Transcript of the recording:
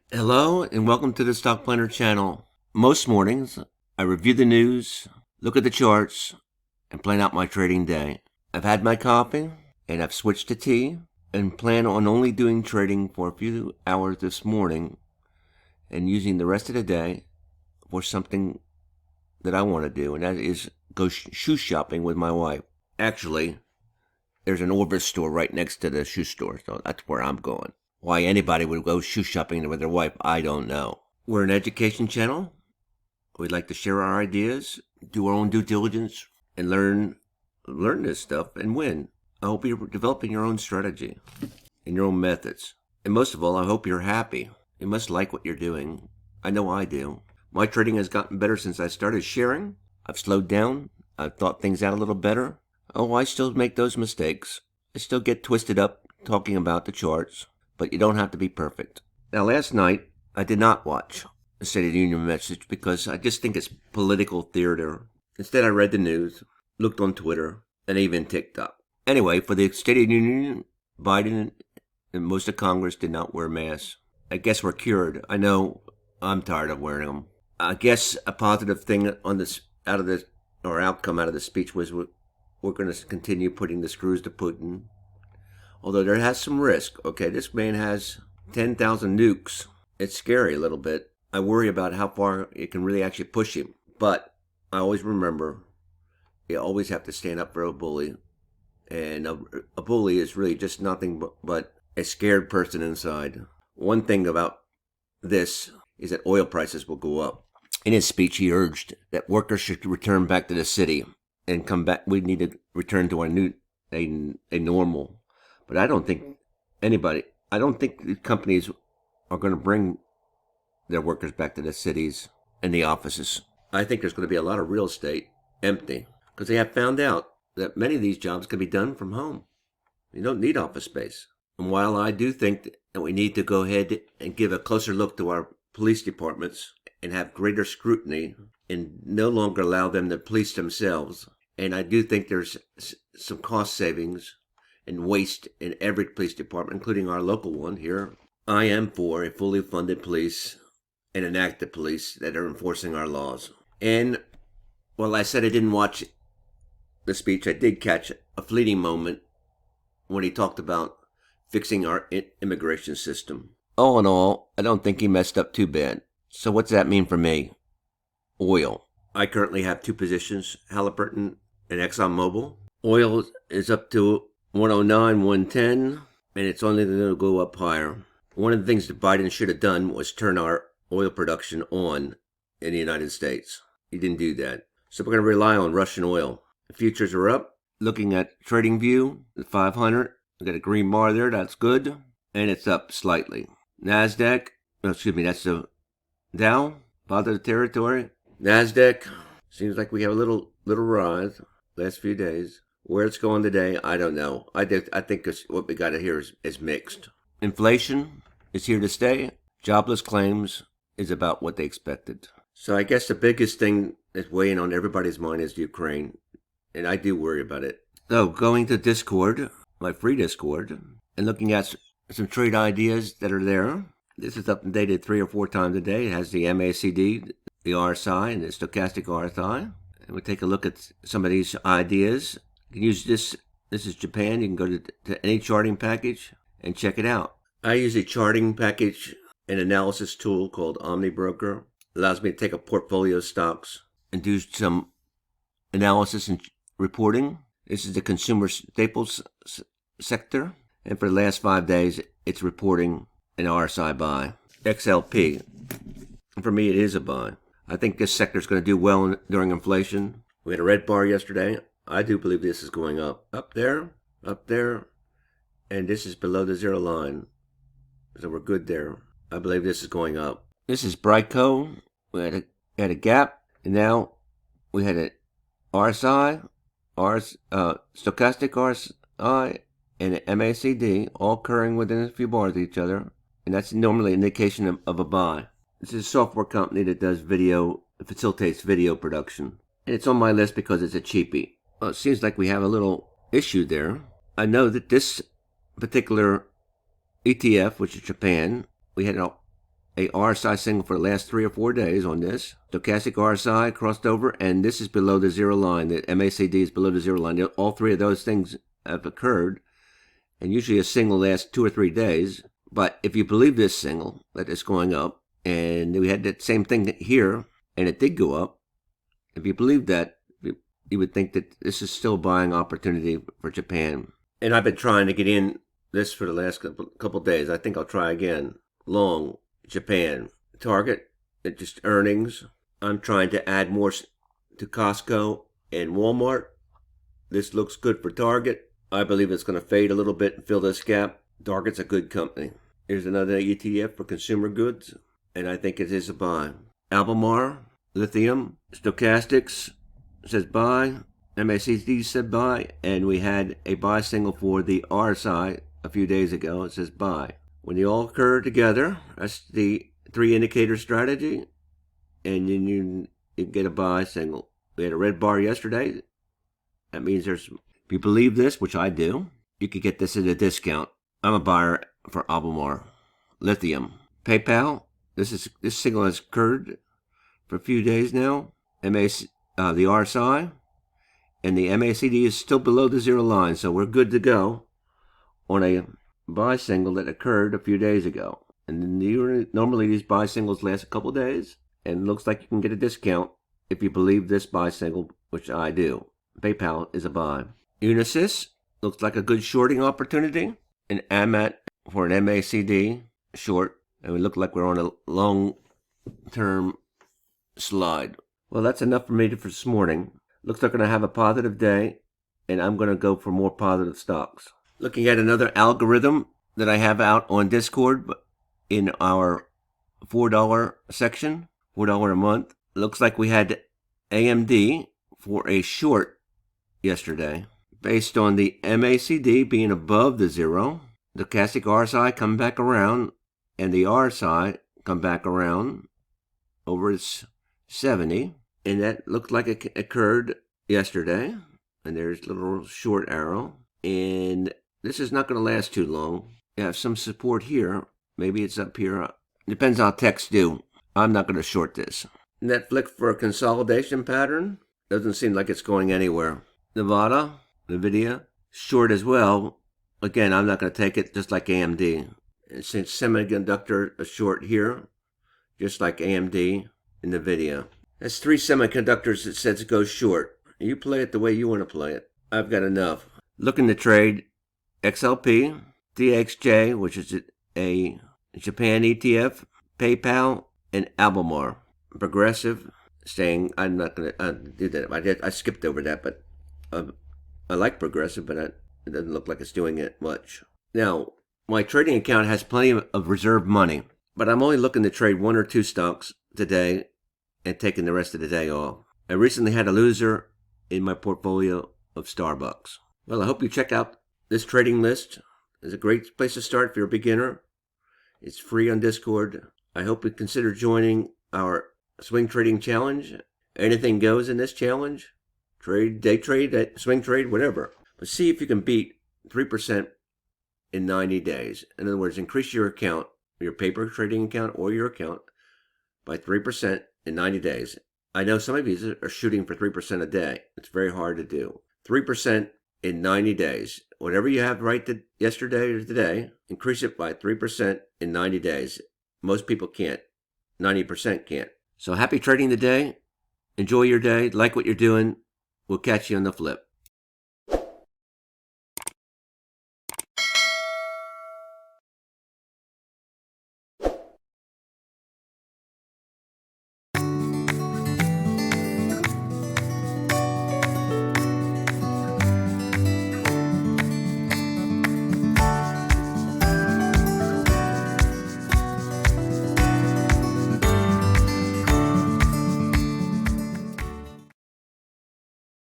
Hello and welcome to the Stock Planner channel. Most mornings, I review the news, look at the charts, and plan out my trading day. I've had my coffee and I've switched to tea and plan on only doing trading for a few hours this morning and using the rest of the day for something that I want to do, and that is go shoe shopping with my wife. Actually, there's an Orvis store right next to the shoe store, so that's where I'm going. Why anybody would go shoe shopping with their wife, I don't know. We're an education channel. We'd like to share our ideas, do our own due diligence, and learn this stuff and win. I hope you're developing your own strategy and your own methods. And most of all, I hope you're happy. You must like what you're doing. I know I do. My trading has gotten better since I started sharing. I've slowed down. I've thought things out a little better. Oh, I still make those mistakes. I still get twisted up talking about the charts. But you don't have to be perfect. Now, last night, I did not watch the State of the Union message because I just think it's political theater. Instead, I read the news, looked on Twitter, and even TikTok. Anyway, for the State of the Union, Biden and most of Congress did not wear masks. I guess we're cured. I know I'm tired of wearing them. I guess a positive thing on this outcome out of the speech was we're going to continue putting the screws to Putin. Although there has some risk. Okay, this man has 10,000 nukes. It's scary a little bit. I worry about how far it can really actually push him. But I always remember, you always have to stand up for a bully. And a bully is really just nothing but a scared person inside. One thing about this is that oil prices will go up. In his speech, he urged that workers should return back to the city and come back. We need to return to a normal. But I don't think the companies are going to bring their workers back to the cities and the offices. I think there's going to be a lot of real estate empty because they have found out that many of these jobs can be done from home. You don't need office space. And while I do think that we need to go ahead and give a closer look to our police departments and have greater scrutiny and no longer allow them to police themselves, and I do think there's some cost savings and waste in every police department, including our local one here. I am for a fully funded police and an active police that are enforcing our laws. And while I said I didn't watch the speech, I did catch a fleeting moment when he talked about fixing our immigration system. All in all, I don't think he messed up too bad. So what's that mean for me? Oil. I currently have two positions, Halliburton and ExxonMobil. Oil is up to 109, 110, and it's only going to go up higher. One of the things that Biden should have done was turn our oil production on in the United States. He didn't do that. So we're going to rely on Russian oil. The futures are up. Looking at TradingView, the 500, we got a green bar there. That's good. And it's up slightly. NASDAQ, that's the Dow, positive territory. NASDAQ, seems like we have a little rise last few days. Where it's going today, I don't know. I think what we got to hear is mixed. Inflation is here to stay. Jobless claims is about what they expected. So I guess the biggest thing that's weighing on everybody's mind is Ukraine. And I do worry about it. So going to Discord, my free Discord, and looking at some trade ideas that are there. This is updated 3 or 4 times a day. It has the MACD, the RSI, and the stochastic RSI. And we'll take a look at some of these ideas. You can use this. This is Japan. You can go to any charting package and check it out. I use a charting package and analysis tool called OmniBroker. It allows me to take a portfolio of stocks and do some analysis and reporting. This is the consumer staples sector. And for the last 5 days, it's reporting an RSI buy. XLP. And for me, it is a buy. I think this sector is going to do well during inflation. We had a red bar yesterday. I do believe this is going up there, and this is below the zero line. So we're good there. I believe this is going up. This is Brightco. We had a gap, and now we had an RSI, stochastic RSI, and an MACD all occurring within a few bars of each other, and that's normally an indication of a buy. This is a software company that does facilitates video production. And it's on my list because it's a cheapie. Well, it seems like we have a little issue there. I know that this particular ETF, which is Japan, we had an a RSI signal for the last 3 or 4 days on this. Stochastic RSI crossed over, and this is below the zero line. The MACD is below the zero line. All three of those things have occurred, and usually a signal lasts 2 or 3 days. But if you believe this signal, that it's going up, and we had that same thing here, and it did go up, if you believe that, you would think that this is still a buying opportunity for Japan. And I've been trying to get in this for the last couple days. I think I'll try again. Long Japan. Target, it just earnings. I'm trying to add more to Costco and Walmart. This looks good for Target. I believe it's going to fade a little bit and fill this gap. Target's a good company. Here's another ETF for consumer goods, and I think it is a buy. Albemarle, lithium, stochastics says buy, MACD said buy, and we had a buy signal for the RSI a few days ago. It says buy. When they all occur together, that's the 3 indicator strategy, and then you get a buy signal. We had a red bar yesterday. That means if you believe this, which I do, you could get this at a discount. I'm a buyer for Albemarle. Lithium. PayPal, this signal has occurred for a few days now. The RSI and the MACD is still below the zero line, so we're good to go on a buy signal that occurred a few days ago. And then normally these buy signals last a couple days, and it looks like you can get a discount if you believe this buy signal, which I do. PayPal is a buy. Unisys looks like a good shorting opportunity, and AMAT for an MACD short, and we look like we're on a long-term slide. Well, that's enough for me for this morning. Looks like we're going to have a positive day, and I'm going to go for more positive stocks. Looking at another algorithm that I have out on Discord in our $4 section, $4 a month. Looks like we had AMD for a short yesterday, based on the MACD being above the zero, the stochastic RSI come back around, and the RSI come back around over its 70, and that looked like it occurred yesterday. And there's a little short arrow, and this is not going to last too long. You have some support here. Maybe it's up here. Depends how techs do. I'm not going to short this. Netflix for a consolidation pattern. Doesn't seem like it's going anywhere. NVIDIA, short as well. Again, I'm not going to take it, just like AMD. And since semiconductor, a short here, just like AMD and NVIDIA. That's 3 semiconductors that says it goes short. You play it the way you want to play it. I've got enough. Looking to trade XLP, DXJ, which is a Japan ETF, PayPal, and Albemarle. Progressive, saying I'm not going to do that. I skipped over that, but I like Progressive, but it doesn't look like it's doing it much. Now, my trading account has plenty of reserve money, but I'm only looking to trade 1 or 2 stocks today and taking the rest of the day off. I recently had a loser in my portfolio of Starbucks. Well, I hope you check out this trading list. It's a great place to start if you're a beginner. It's free on Discord. I hope you consider joining our swing trading challenge. Anything goes in this challenge. Trade, day trade, swing trade, whatever. But see if you can beat 3% in 90 days. In other words, increase your account, your paper trading account or your account, by 3% in 90 days. I know some of you are shooting for 3% a day. It's very hard to do. 3% in 90 days. Whatever you have right to yesterday or today, increase it by 3% in 90 days. Most people can't. 90% can't. So happy trading today. Enjoy your day. Like what you're doing. We'll catch you on the flip.